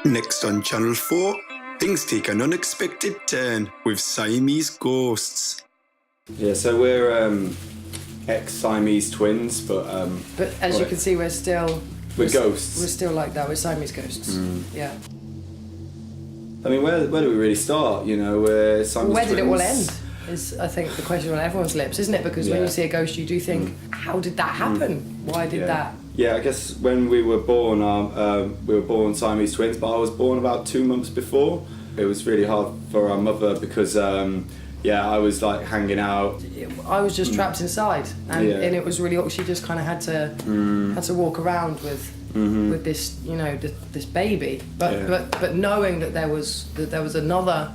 Next on Channel 4, things take an unexpected turn with Siamese ghosts. Yeah, so we're ex-Siamese twins, but as you can see, we're ghosts. We're still like that. We're Siamese ghosts. Yeah. I mean, where do we really start? You know, we're Siamese Where twins. did it all end? Is I think the question on everyone's lips, isn't it? Because when you see a ghost, you do think, how did that happen? Why did that? Yeah, I guess when we were born, we were born Siamese twins, but I was born about 2 months before. It was really hard for our mother because, I was like hanging out. I was just trapped inside, and it was really awkward. She just kind of had to walk around with this, you know, this baby. But knowing that there was another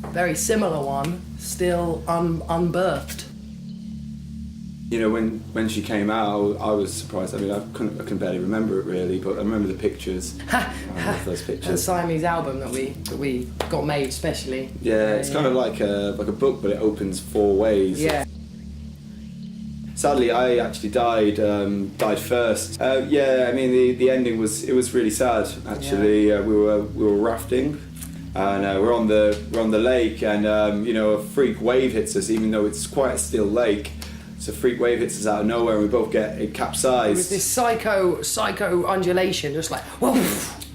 very similar one still unbirthed. You know, when she came out, I was surprised. I mean, I can barely remember it really, but I remember the pictures. I love those pictures. The Siamese album that we got made specially. Yeah, it's kind of like a book, but it opens 4 ways. Yeah. Sadly, I actually died first. I mean, the ending was really sad. Actually, we were rafting, and we're on the lake, and a freak wave hits us, even though it's quite a still lake. So a freak wave hits us out of nowhere, and we both get capsized. It was this psycho undulation, just like whoa.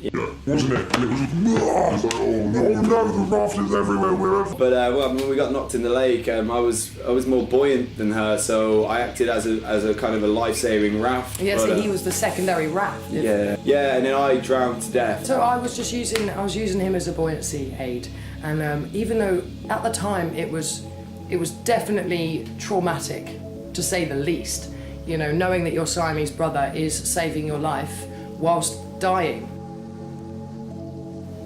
Yeah, wasn't it? And it was like, oh no, the raft is everywhere. But when we got knocked in the lake, I was more buoyant than her, so I acted as a kind of a life-saving raft. Yeah, so he was the secondary raft. Yeah, and then I drowned to death. So I was using him as a buoyancy aid, and even though at the time it was definitely traumatic, to say the least. You know, knowing that your Siamese brother is saving your life whilst dying.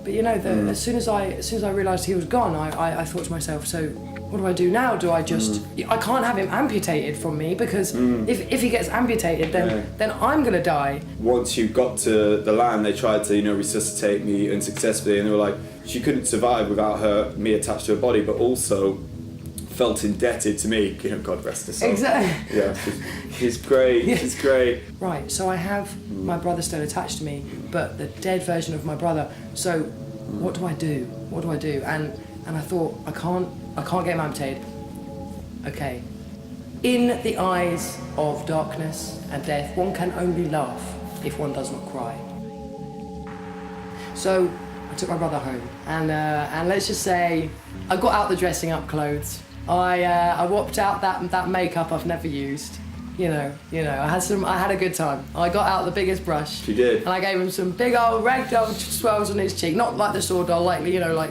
But you know, as soon as I realised he was gone, I thought to myself, so what do I do now? Do I just... I can't have him amputated from me, because if he gets amputated, then I'm going to die. Once you got to the land, they tried to, resuscitate me unsuccessfully, and they were like, she couldn't survive without me attached to her body, but also felt indebted to me. God rest her soul. Exactly. Yeah, she's great. Yeah. She's great. Right, so I have my brother still attached to me, but the dead version of my brother. So what do I do? What do I do? And I thought, I can't get him amputated. Okay. In the eyes of darkness and death, one can only laugh if one does not cry. So I took my brother home, and let's just say I got out the dressing up clothes. I whopped out that makeup I've never used. You know, I had a good time. I got out the biggest brush. You did. And I gave him some big old ragdoll swells on his cheek. Not like the sword doll, like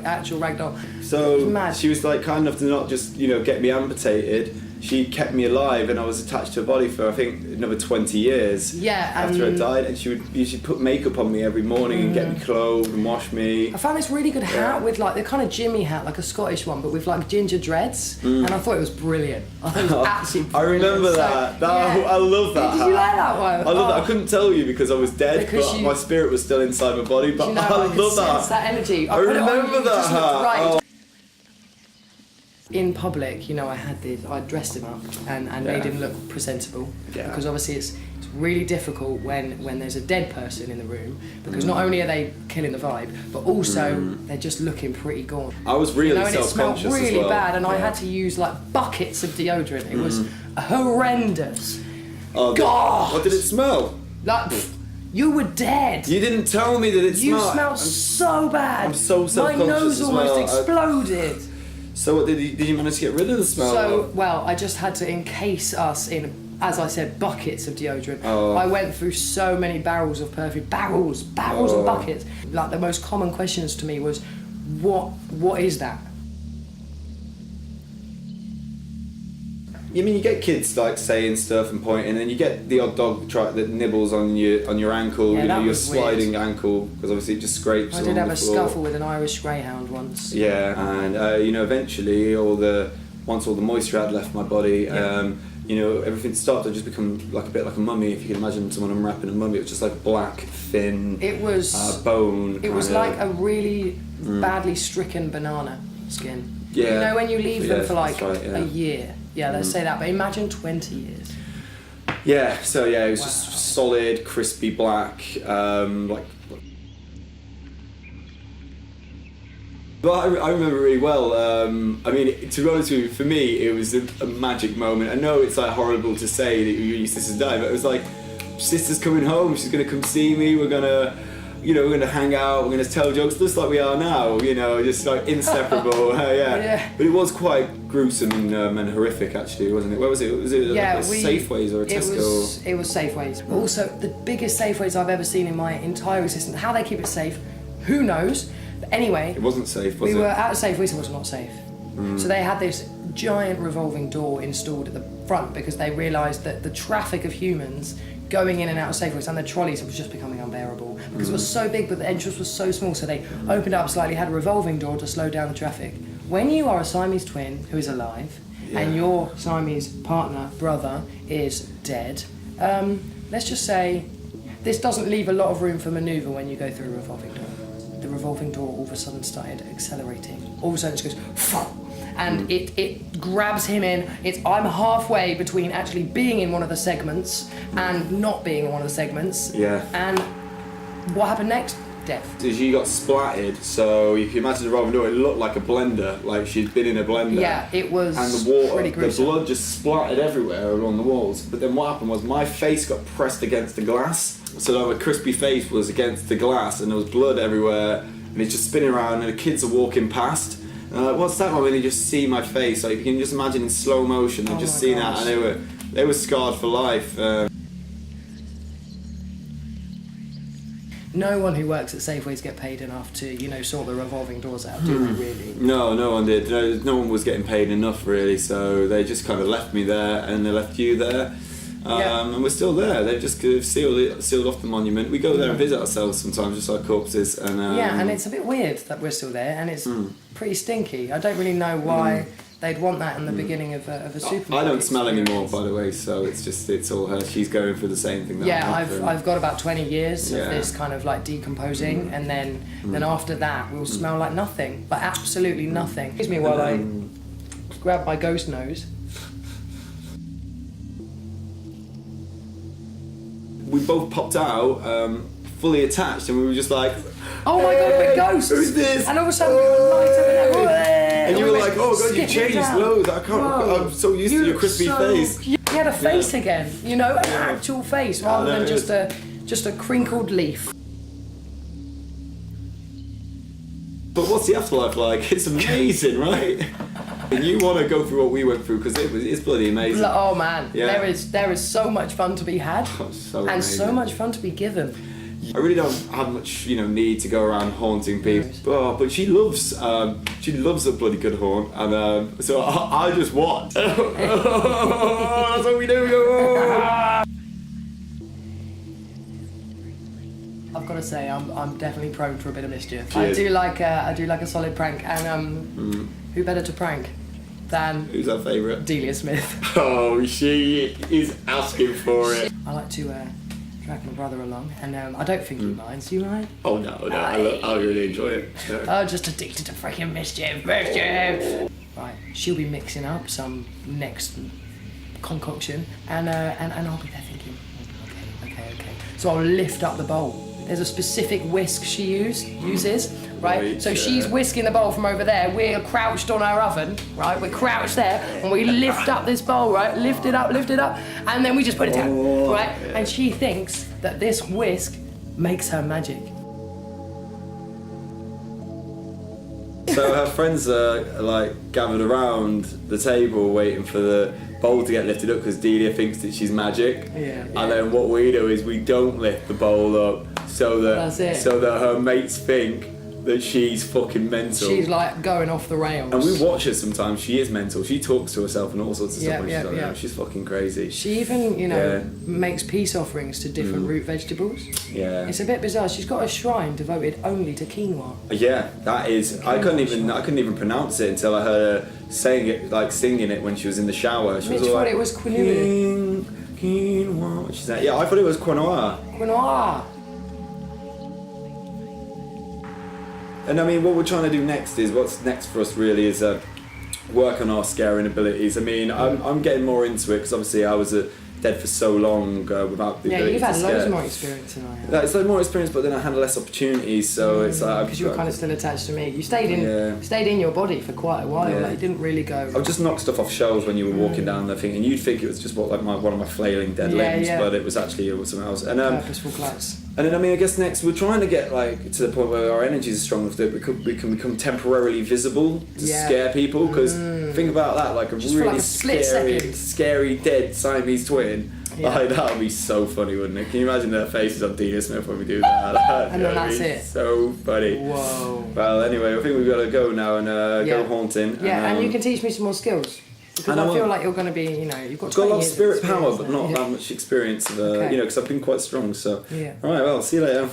actual ragdoll. So she was like kind enough to not just, get me amputated. She kept me alive, and I was attached to her body for, I think, another 20 years. Yeah. After I died, and she would usually put makeup on me every morning and get me clothed and wash me. I found this really good hat with like the kind of Jimmy hat, like a Scottish one, but with like ginger dreads, and I thought it was brilliant. I thought it was absolutely brilliant. I remember that. I love that hat. Did you like that one? I love that. I couldn't tell you because I was dead, but my spirit was still inside my body. But I love that. That energy. I remember that hat. Right. In public, I dressed him up and made him look presentable, because obviously it's really difficult when there's a dead person in the room, because not only are they killing the vibe, but also they're just looking pretty gaunt. I was really self-conscious as well. And it smelled really bad, and I had to use like buckets of deodorant. It was horrendous. Oh, God! What did it smell? Like, you were dead. You didn't tell me that it smelled. You smelled so bad. I'm so self-conscious. My nose as well. almost exploded. So what, did you manage to get rid of the smell? So, I just had to encase us in, as I said, buckets of deodorant. Oh. I went through so many barrels of perfume, barrels and buckets. Like, the most common questions to me was, what is that? I mean, you get kids like saying stuff and pointing, and then you get the odd dog that nibbles on your ankle, your sliding weird. Ankle, because obviously it just scrapes. I did have a scuffle with an Irish Greyhound once. Yeah, and eventually once all the moisture had left my body, everything started to just become like a bit like a mummy. If you can imagine someone unwrapping a mummy, it was just like black, thin. It was bone. It was like a really badly stricken banana skin. Yeah. When you leave them for like a year. Yeah, let's say that, but imagine 20 years. Yeah, so it was just solid, crispy black, But I remember really well. I mean, to be honest with you, for me, it was a magic moment. I know it's like horrible to say that your sister's died, but it was like, sister's coming home. She's gonna come see me. We're gonna hang out. We're gonna tell jokes, just like we are now. Just like inseparable. Yeah. But it was quite gruesome and horrific, actually, wasn't it? Where was it? Was it like a Safeways or a Tesco? It was Safeways. Also, the biggest Safeways I've ever seen in my entire existence. How they keep it safe, who knows? But anyway, it wasn't safe, was it? We were at Safeways. It was not safe. So they had this giant revolving door installed at the front because they realised that the traffic of humans going in and out of Safeways and the trolleys was just becoming unbearable because it was so big, but the entrance was so small. So they opened up slightly, had a revolving door to slow down the traffic. When you are a Siamese twin who is alive and your Siamese partner, brother, is dead, let's just say this doesn't leave a lot of room for manoeuvre when you go through a revolving door. The revolving door all of a sudden started accelerating. All of a sudden it just goes, and it grabs him in. I'm halfway between actually being in one of the segments and not being in one of the segments. Yeah. And what happened next? Death. She got splattered, so you can imagine the revolving door, it looked like a blender, like she'd been in a blender. Yeah, it was and the water, pretty gruesome. the blood just splattered everywhere along the walls. But then what happened was my face got pressed against the glass, so like, my crispy face was against the glass and there was blood everywhere and it's just spinning around and the kids are walking past. And I'm like, what's that? When they just see my face, like you can just imagine in slow motion, they've just seen that and they were scarred for life. No one who works at Safeways get paid enough to, sort the revolving doors out, do they really? No one did. No one was getting paid enough really, so they just kind of left me there and they left you there. And we're still there. They've just sealed off the monument. We go there and visit ourselves sometimes, just like corpses. And and it's a bit weird that we're still there, and it's pretty stinky. I don't really know why they'd want that in the beginning of a supermarket. I don't smell anymore, by the way, so it's all her. She's going through the same thing. I've got about 20 years of this kind of like decomposing, and then after that we'll smell like nothing, like absolutely nothing. Excuse me while I grab my ghost nose. We both popped out, fully attached, and we were just like, oh my god, we're ghosts! Who's this? And all of a sudden we were lighting and you were like, oh god, you changed loads. I'm so used to your crispy face. You had a face again, an actual face rather than just a crinkled leaf. But what's the afterlife like? It's amazing, right? And you want to go through what we went through because it's bloody amazing. Oh man, there is so much fun to be had, so much fun to be given. I really don't have much, need to go around haunting people. Oh, but she loves a bloody good haunt, and so I just watch. That's what we do. We go. I've got to say, I'm definitely prone for a bit of mischief. Cheers. I do like a solid prank, and who better to prank than who's our favourite? Delia Smith. Oh, she is asking for it. I like to drag my brother along, and I don't think he minds. Do you mind? Oh no, I really enjoy it. Oh, just addicted to freaking mischief. Right, she'll be mixing up some next concoction, and I'll be there thinking, okay. So I'll lift up the bowl. There's a specific whisk she uses, right? So she's whisking the bowl from over there. We're crouched on our oven, right? We're crouched there, and we lift up this bowl, right? Lift it up, and then we just put it down, right? And she thinks that this whisk makes her magic. So her friends are gathered around the table waiting for the bowl to get lifted up because Delia thinks that she's magic. Yeah. And then what we do is we don't lift the bowl up so that her mates think that she's fucking mental. She's like going off the rails. And we watch her sometimes. She is mental. She talks to herself and all sorts of stuff when she's on there. She's fucking crazy. She even, makes peace offerings to different root vegetables. Yeah. It's a bit bizarre. She's got a shrine devoted only to quinoa. Yeah, that is. I couldn't even pronounce it until I heard her saying it, singing it when she was in the shower. She was all thought it was quinoa. Quinoa. She said, yeah, I thought it was quinoa. Quinoa. And I mean, what we're trying to do next is, what's next for us really is work on our scaring abilities. I mean, I'm getting more into it because obviously I was a dead for so long without the Yeah, ability you've to had scare. loads more experience than I have. Like, it's like more experience, but then I had less opportunities, so it's like Because you were kind of still attached to me. You stayed in your body for quite a while. Yeah. Like, you didn't really go. I would just knock stuff off shelves when you were walking down the thing, and you'd think it was just one of my flailing dead limbs, but it was actually something else. And Purposeful class. and then I mean, I guess next we're trying to get like to the point where our energies are strong enough that we can become temporarily visible to scare people. Because think about that, like Just for, really like, a split second. scary dead Siamese twin. Yeah. Like, that would be so funny, wouldn't it? Can you imagine their faces on Dina Smith when we do that? And then that's be it. So funny. Whoa. Well, anyway, I think we've got to go now and go haunting. Yeah, and you can teach me some more skills. Because I feel like you're going to be, you've got. I've got a lot of 20 years spirit power, experience but now. not that much experience of, because I've been quite strong. So, Yeah. all right, well, see you later.